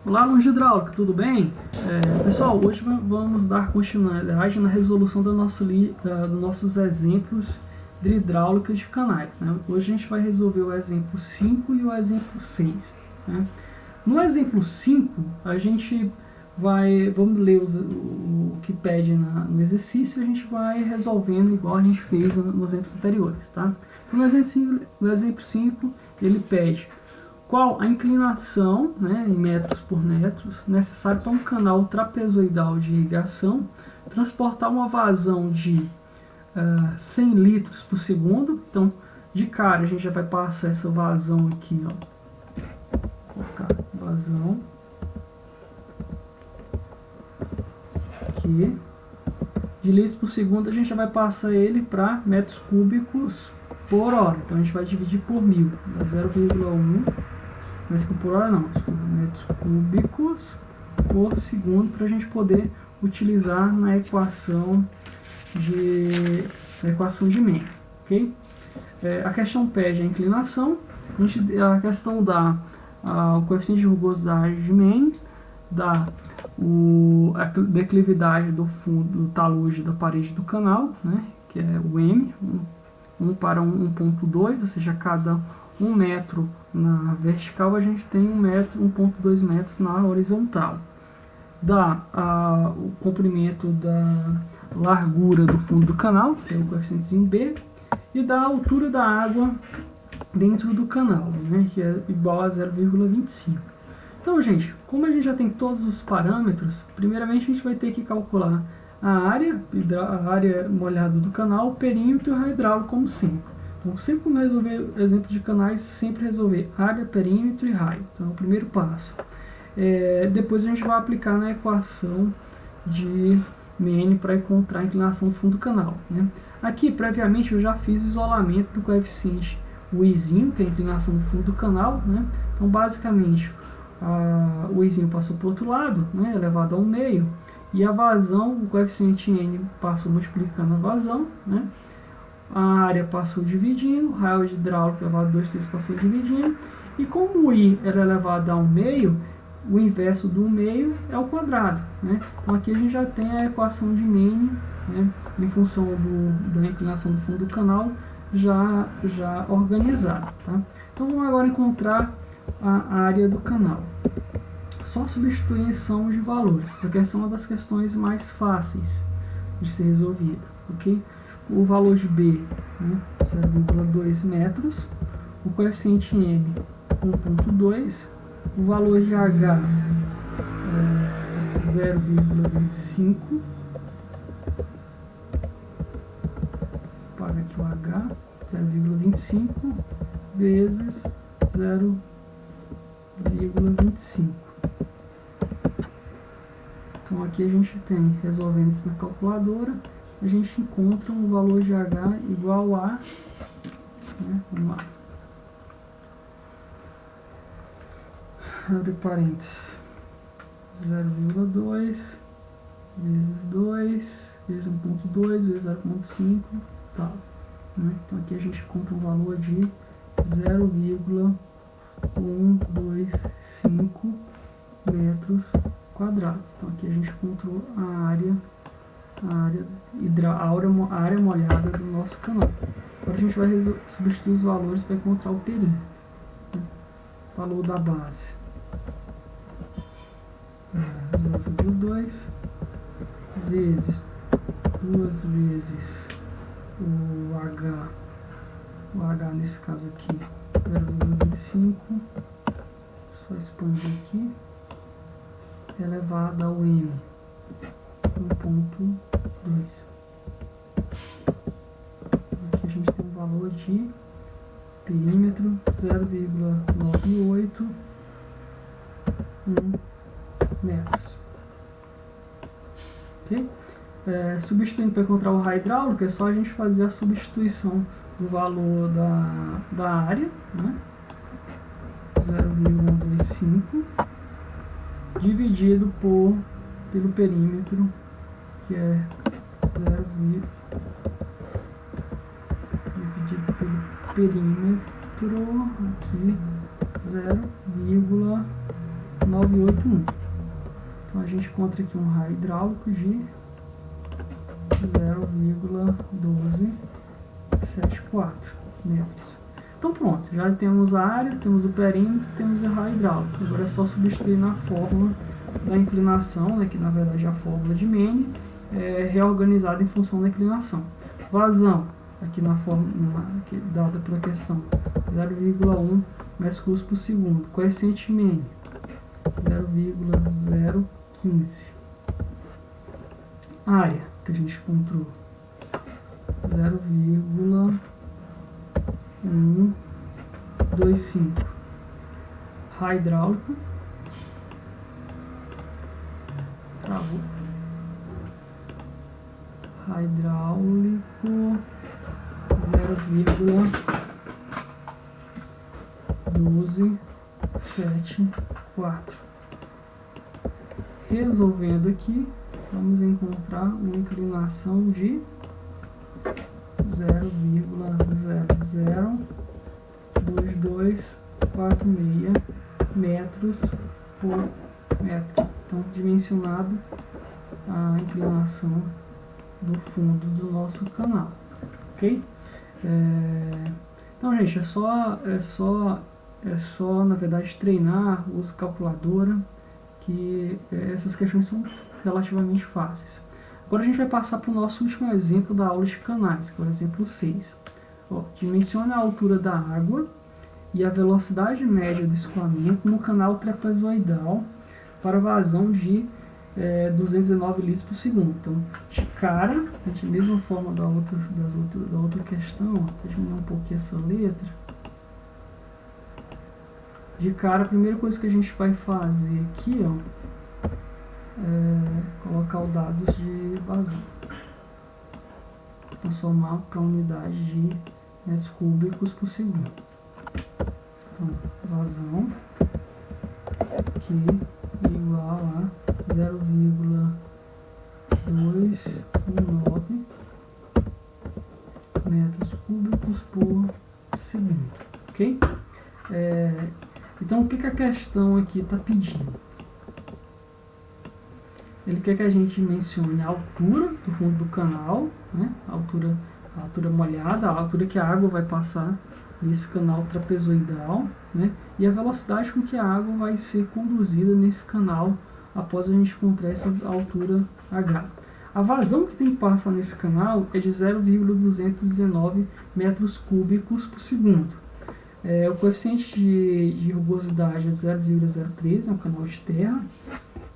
Olá, alunos de hidráulica, tudo bem? Pessoal, hoje vamos dar continuidade na resolução dos nossos exemplos de hidráulica de canais, né? Hoje a gente vai resolver o exemplo 5 e o exemplo 6. Né? No exemplo 5, a gente vamos ler o que pede no exercício e a gente vai resolvendo igual a gente fez nos exemplos anteriores. Tá? Então, no exemplo 5, ele pede qual a inclinação, né, em metros por metros, necessária para um canal trapezoidal de irrigação transportar uma vazão de 100 litros por segundo. Então, de cara, a gente já vai passar essa vazão aqui, ó. Vou colocar vazão aqui. De litros por segundo, a gente já vai passar ele para metros cúbicos por hora. Então, a gente vai dividir por 1000, dá 0,1. Mas por hora não, desculpa, metros cúbicos por segundo, para a gente poder utilizar na equação de Mane, ok? A questão pede a inclinação, a questão dá o coeficiente de rugosidade de Mane, dá a declividade do fundo, do talude da parede do canal, né, que é o M, 1 para 1,2, ou seja, cada 1 metro na vertical, a gente tem 1,2 metros na horizontal. Dá o comprimento da largura do fundo do canal, que é o coeficientezinho B, e dá a altura da água dentro do canal, né, que é igual a 0,25. Então, gente, como a gente já tem todos os parâmetros, primeiramente a gente vai ter que calcular a área molhada do canal, o perímetro e o raio hidráulico, como sempre. Então, sempre que resolver exemplo de canais, sempre resolver área, perímetro e raio. Então, é o primeiro passo. Depois a gente vai aplicar na equação de Mane para encontrar a inclinação do fundo do canal. Né? Aqui, previamente, eu já fiz o isolamento do coeficiente Uzinho, que é a inclinação do fundo do canal. Né? Então, basicamente, o Uzinho passou para o outro lado, né, elevado ao meio, e a vazão, o coeficiente N passou multiplicando a vazão, né? A área passou dividindo, o raio hidráulico elevado a 2/3 passou dividindo, e como o I era elevado ao meio, o inverso do meio é o quadrado. Né? Então aqui a gente já tem a equação de Mane, né, em função da inclinação do fundo do canal já organizada. Tá? Então vamos agora encontrar a área do canal. Só substituição de valores. Essa questão é uma das questões mais fáceis de ser resolvida. Okay? O valor de B, né, 0,2 metros, o coeficiente M, 1,2, o valor de H, 0,25, paga aqui o H, 0,25 vezes 0,25. Então aqui a gente tem, resolvendo isso na calculadora, a gente encontra um valor de H igual a, né, vamos lá, abre parênteses, 0,2 vezes 2 vezes 1,2 vezes 0,5, tal. Né? Então aqui a gente encontra um valor de 0,125 metros quadrados. Então aqui a gente encontrou a área molhada do nosso canal. Agora a gente vai substituir os valores para encontrar o perímetro. Né? Valor da base 0,2 vezes 2 vezes o H nesse caso aqui 0,25, só expandir aqui, elevado ao M 1,2. Aqui a gente tem um valor de perímetro 0,981 metros. Okay? Substituindo para encontrar o raio hidráulico, é só a gente fazer a substituição do valor da área, né? 0,125 dividido pelo perímetro, que é 0, dividido pelo perímetro, aqui 0,981 981. Então a gente encontra aqui um raio hidráulico de 0,1274 metros. Então pronto, já temos a área, temos o perímetro, temos o raio hidráulico. Agora é só substituir na fórmula da inclinação, né, que na verdade é a fórmula de Mene, reorganizada em função da inclinação. Vazão, aqui na fórmula dada pela questão, 0,1 metros cúbicos por segundo. Coeficiente Mene, 0,015. Área, que a gente encontrou, 0,125. Raio hidráulico, travou. Raio hidráulico, 0,1274. Resolvendo aqui, vamos encontrar uma inclinação de 0,00246 metros por metro. Então, dimensionado a inclinação do fundo do nosso canal, ok? Então, gente, é só na verdade treinar, usa calculadora, que essas questões são relativamente fáceis. Agora a gente vai passar para o nosso último exemplo da aula de canais, que é o exemplo 6. Dimensione a altura da água e a velocidade média do escoamento no canal trapezoidal para vazão de 219 litros por segundo. Então, de cara, a mesma forma da outra questão, deixa eu diminuir um pouquinho essa letra. De cara, a primeira coisa que a gente vai fazer aqui, colocar os dados de vazão, transformar para unidade de metros cúbicos por segundo. Então, vazão aqui igual a 0,219 metros cúbicos por segundo, ok? Então, o que a questão aqui está pedindo? Ele quer que a gente mencione a altura do fundo do canal, né? a altura molhada, a altura que a água vai passar nesse canal trapezoidal, né? E a velocidade com que a água vai ser conduzida nesse canal após a gente encontrar essa altura H. A vazão que tem que passar nesse canal é de 0,219 metros cúbicos por segundo. O coeficiente de rugosidade é 0,013, é um canal de terra.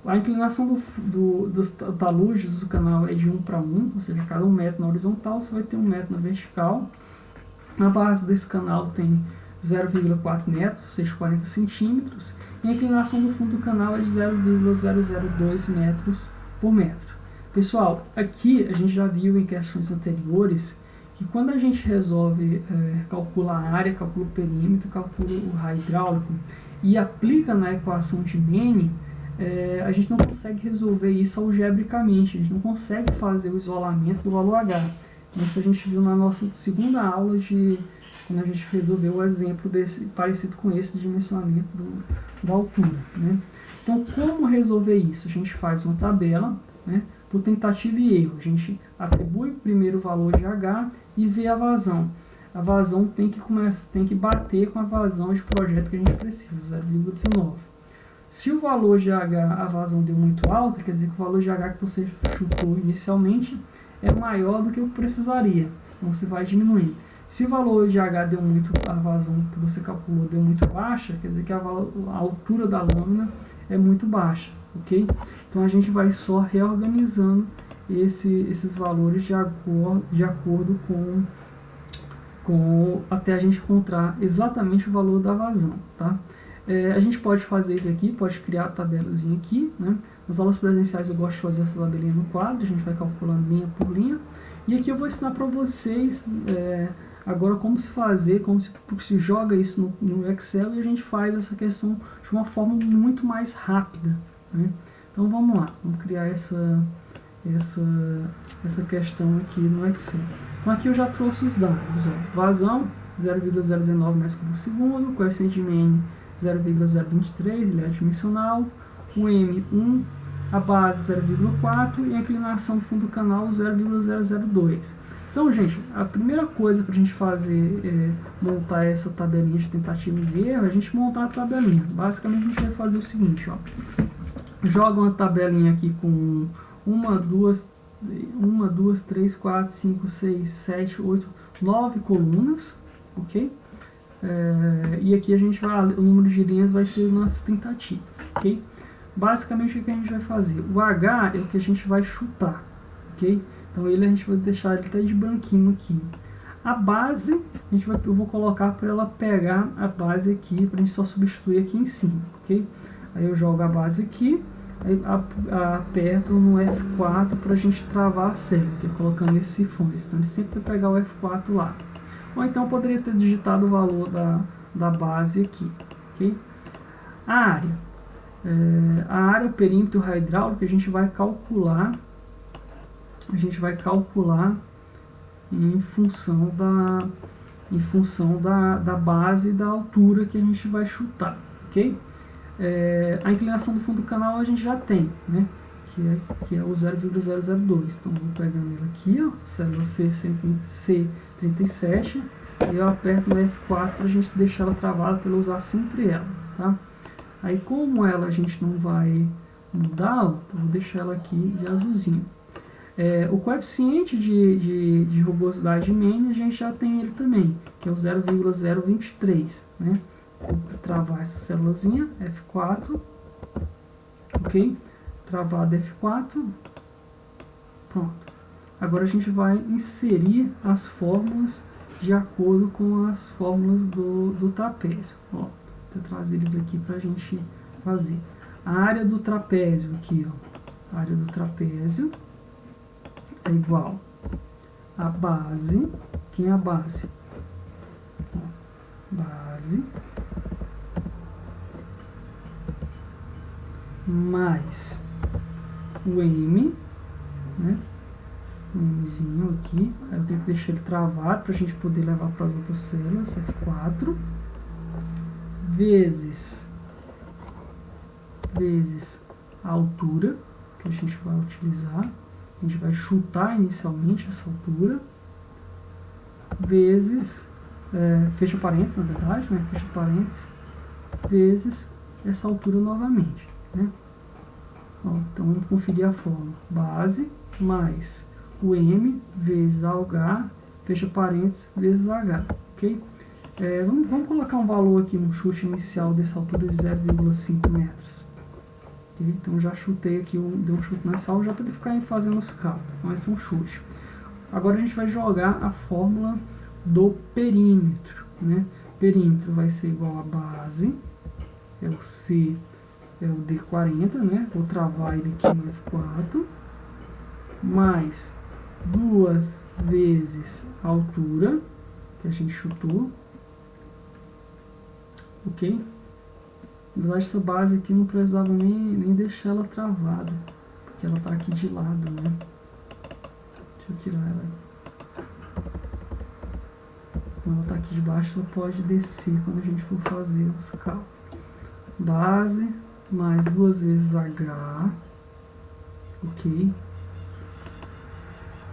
A inclinação dos taludes do canal é de 1 para 1, ou seja, cada 1 metro na horizontal você vai ter 1 metro na vertical. A base desse canal tem 0,4 metros, ou seja, 40 centímetros. E a inclinação do fundo do canal é de 0,002 metros por metro. Pessoal, aqui a gente já viu em questões anteriores que quando a gente resolve calcular a área, calcula o perímetro, calcula o raio hidráulico e aplica na equação de Mene, a gente não consegue resolver isso algebricamente, a gente não consegue fazer o isolamento do valor H. Isso a gente viu na nossa segunda aula, quando a gente resolveu o exemplo parecido com esse de dimensionamento da altura, né? Então, como resolver isso? A gente faz uma tabela, né, por tentativa e erro. A gente atribui primeiro o valor de H e vê a vazão. A vazão tem que bater com a vazão de projeto que a gente precisa, 0,19. Se o valor de H, a vazão deu muito alta, quer dizer que o valor de H que você chutou inicialmente é maior do que eu precisaria. Então você vai diminuindo. Se o valor de H deu muito, a vazão que você calculou deu muito baixa, quer dizer que a altura da lâmina é muito baixa, ok? Então a gente vai só reorganizando esses valores de acordo com até a gente encontrar exatamente o valor da vazão, tá? A gente pode fazer isso aqui, pode criar a tabelazinha aqui, né? Nas aulas presenciais eu gosto de fazer essa tabelinha no quadro, a gente vai calculando linha por linha. E aqui eu vou ensinar para vocês agora como se fazer, como se joga isso no Excel e a gente faz essa questão de uma forma muito mais rápida, né? Então vamos lá, vamos criar essa questão aqui no Excel. Então aqui eu já trouxe os dados, vazão 0,019 metros por segundo, coeficiente de Mene 0,023, ele é adimensional, o M 1, a base 0,4 e a inclinação do fundo do canal 0,002. Então, gente, a primeira coisa para a gente fazer montar essa tabelinha de tentativas e erros, é a gente montar a tabelinha. Basicamente, a gente vai fazer o seguinte, ó. Joga uma tabelinha aqui com 1, 2, 3, 4, 5, 6, 7, 8, 9 colunas, ok? E aqui a gente vai, o número de linhas vai ser nossas tentativas, ok? Basicamente, o que a gente vai fazer? O H é o que a gente vai chutar, ok? Então ele a gente vai deixar ele até de branquinho aqui. A base, eu vou colocar para ela pegar a base aqui, para a gente só substituir aqui em cima, ok? Aí eu jogo a base aqui, aí aperto no F4 para a gente travar a série, que é colocando esses sifões. Então ele sempre vai pegar o F4 lá. Ou então eu poderia ter digitado o valor da base aqui, ok? A área, o perímetro e o raio hidráulico a gente vai calcular. Em função da base e da altura que a gente vai chutar, ok? A inclinação do fundo do canal a gente já tem, né? Que é o 0,002. Então vou pegando ele aqui, ó, célula C37, e eu aperto no F4 para a gente deixar ela travada para usar sempre ela, tá? Aí como ela a gente não vai mudar, ó, eu vou deixar ela aqui de azulzinho. O coeficiente de rugosidade de Manning a gente já tem ele também, que é o 0,023, né? Vou travar essa célulazinha, F4, ok? Travado F4, pronto. Agora a gente vai inserir as fórmulas de acordo com as fórmulas do trapézio. Ó, vou trazer eles aqui para a gente fazer. A área do trapézio aqui, ó, a área do trapézio é igual a base. Quem é a base? Base mais o M, né? O Mzinho aqui. Aí eu tenho que deixar ele travado para a gente poder levar para as outras células. F4 vezes a altura que a gente vai utilizar. A gente vai chutar inicialmente essa altura, vezes, fecha parênteses, na verdade, né? Fecha parênteses, vezes essa altura novamente, né? Ó, então vamos conferir a fórmula. Base mais o M vezes H, fecha parênteses, vezes H, ok? Vamos colocar um valor aqui no chute inicial dessa altura de 0,5 metros. Então já chutei aqui, dei um chute na sala já para ele ficar fazendo os cálculos. Então esse é um chute. Agora a gente vai jogar a fórmula do perímetro, né? Perímetro vai ser igual a base, é o C, é o D40, né? Vou travar ele aqui no F4, mais 2 vezes a altura que a gente chutou, ok? Na verdade, essa base aqui não precisava nem deixar ela travada, porque ela está aqui de lado, né? Deixa eu tirar ela aí. Como ela está aqui de baixo, ela pode descer quando a gente for fazer os cálculos. Base mais 2 vezes H, ok?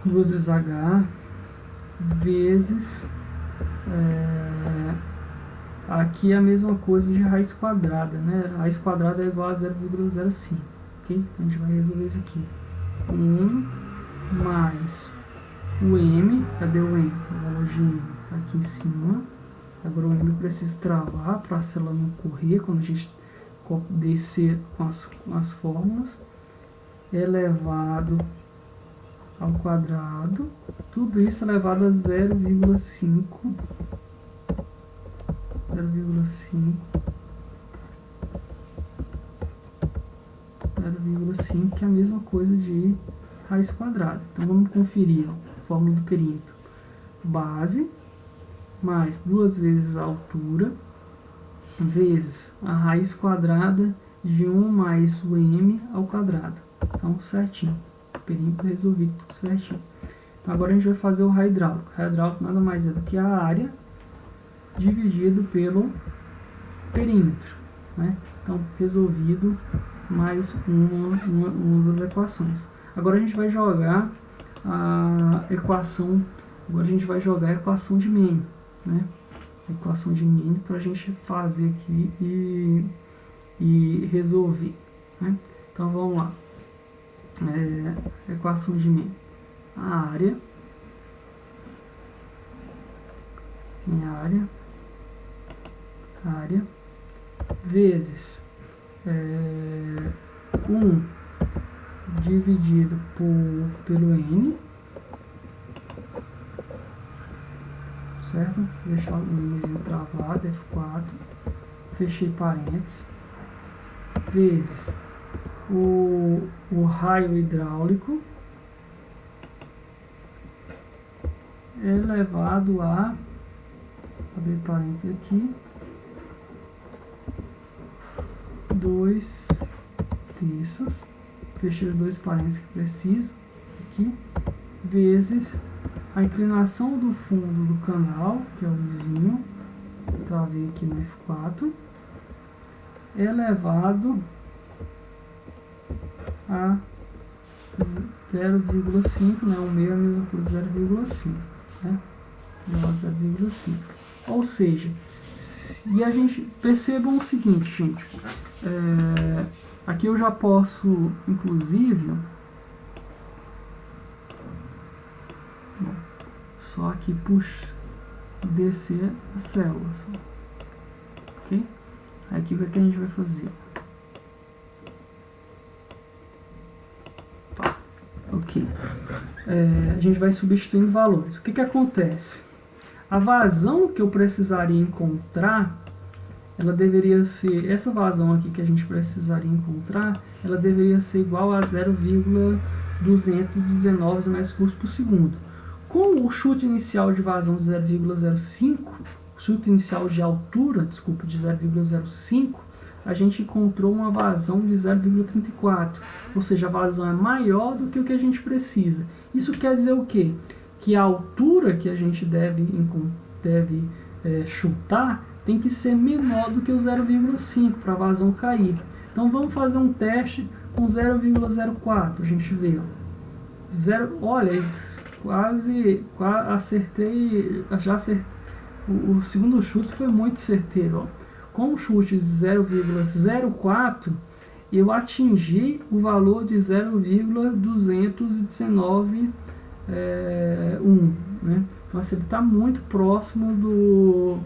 2 vezes H vezes... aqui é a mesma coisa de raiz quadrada, né? Raiz quadrada é igual a 0,05, ok? Então a gente vai resolver isso aqui. 1 mais o M, cadê o M? O valor de M está aqui em cima. Agora o M precisa travar para a célula não correr quando a gente descer com as fórmulas. Elevado ao quadrado. Tudo isso elevado a 0,5, que é a mesma coisa de raiz quadrada. Então vamos conferir, ó, a fórmula do perímetro. Base mais 2 vezes a altura vezes a raiz quadrada de 1 mais o M ao quadrado. Então certinho, perímetro resolvido, tudo certinho. Então, agora a gente vai fazer o raio hidráulico. O raio hidráulico nada mais é do que a área dividido pelo perímetro, né? Então, resolvido mais uma das equações. Agora a gente vai jogar a equação, de Main, né? A equação de Main para a gente fazer aqui e resolver, né? Então vamos lá. Equação de Main. A área, área vezes 1 dividido pelo N, certo? Vou deixar o Nzinho travado, F4, fechei parênteses, vezes o raio hidráulico elevado a, abrir parênteses aqui, 2 terços, fechei os 2 parênteses que preciso aqui, vezes a inclinação do fundo do canal, que é o vizinho, travei aqui no F4, elevado a 0,5, né? O meio é a mesma coisa, 0,5, né? 0,5. Ou seja, e a gente percebam o seguinte, gente, aqui eu já posso, inclusive, só aqui descer as células, ok? Aqui o que a gente vai fazer? Ok. A gente vai substituindo valores. O que acontece? A vazão que eu precisaria encontrar, ela deveria ser, essa vazão aqui que a gente precisaria encontrar, ela deveria ser igual a 0,219 metros cúbicos por segundo. Com o chute inicial de vazão de 0,05, chute inicial de altura, desculpa, de 0,05, a gente encontrou uma vazão de 0,34, ou seja, a vazão é maior do que o que a gente precisa. Isso quer dizer o quê? Que a altura que a gente deve chutar tem que ser menor do que o 0,5 para a vazão cair. Então vamos fazer um teste com 0,04, a gente vê, ó. Olha, quase acertei, já acertei. O segundo chute foi muito certeiro, ó. Com o chute de 0,04, eu atingi o valor de 0,219, 1, né? Então assim, ele está muito próximo do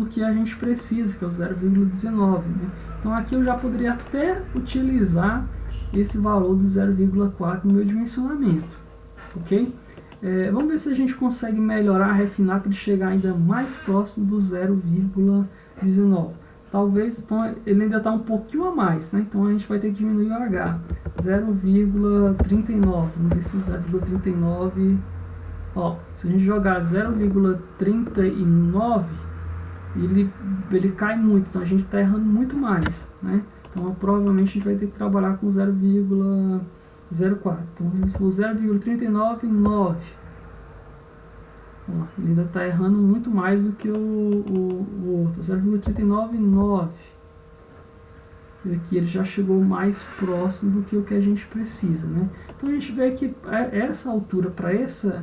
que a gente precisa, que é o 0,19, né? Então aqui eu já poderia até utilizar esse valor do 0,4 no meu dimensionamento, ok? Vamos ver se a gente consegue melhorar, refinar para ele chegar ainda mais próximo do 0,19. Talvez, então, ele ainda está um pouquinho a mais, né? Então a gente vai ter que diminuir o H. 0,39. Vamos ver se o 0,39... Ó, se a gente jogar 0,39, ele cai muito, então a gente está errando muito mais, né? Então provavelmente a gente vai ter que trabalhar com 0,04. Então o 0,399, ele ainda está errando muito mais do que o outro. 0,399, aqui ele já chegou mais próximo do que o que a gente precisa, né? Então a gente vê que essa altura, para esse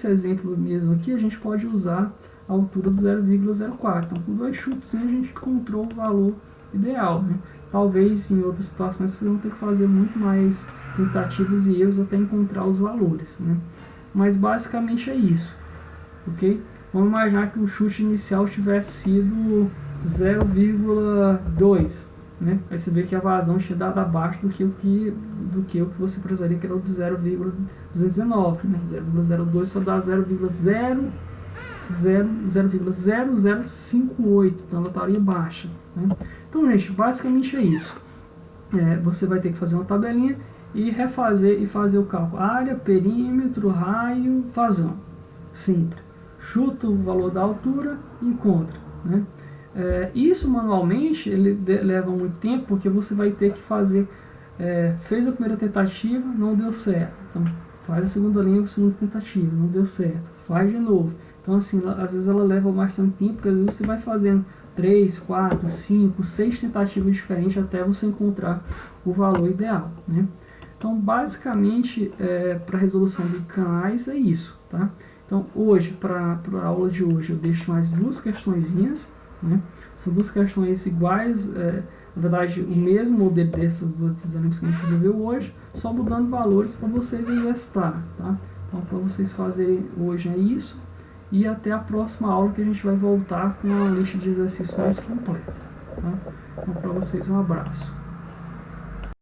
exemplo mesmo aqui, a gente pode usar a altura do 0,04. Então com 2 chutes a gente encontrou o valor ideal, né? Talvez em outras situações vocês vão ter que fazer muito mais tentativas e erros até encontrar os valores, né? Mas basicamente é isso, ok? Vamos imaginar que o chute inicial tivesse sido 0,2, né? Aí você vê que a vazão tinha dado abaixo do que você precisaria, que era o de 0,219, né? 0,02 só dá 0,0058, então ela estaria baixa, né? Então, gente, basicamente é isso. Você vai ter que fazer uma tabelinha e refazer e fazer o cálculo área, perímetro, raio, vazão. Simples. Chuta o valor da altura e encontra, né? Isso manualmente ele leva muito tempo, porque você vai ter que fazer. Fez a primeira tentativa, não deu certo. Então faz a segunda linha, a segunda tentativa, não deu certo. Faz de novo. Então assim, às vezes ela leva bastante tempo, porque às vezes você vai fazendo 3, 4, 5, 6 tentativas diferentes até você encontrar o valor ideal, né? Então, basicamente, para resolução de canais é isso, tá? Então, hoje, para a aula de hoje, eu deixo mais duas questõezinhas, né? São duas questões iguais, na verdade, o mesmo modelo dessas duas exames que a gente resolveu hoje, só mudando valores para vocês exercitarem, tá? Então, para vocês fazerem hoje é isso, e até a próxima aula que a gente vai voltar com uma lista de exercícios mais completa, tá? Então, para vocês, um abraço.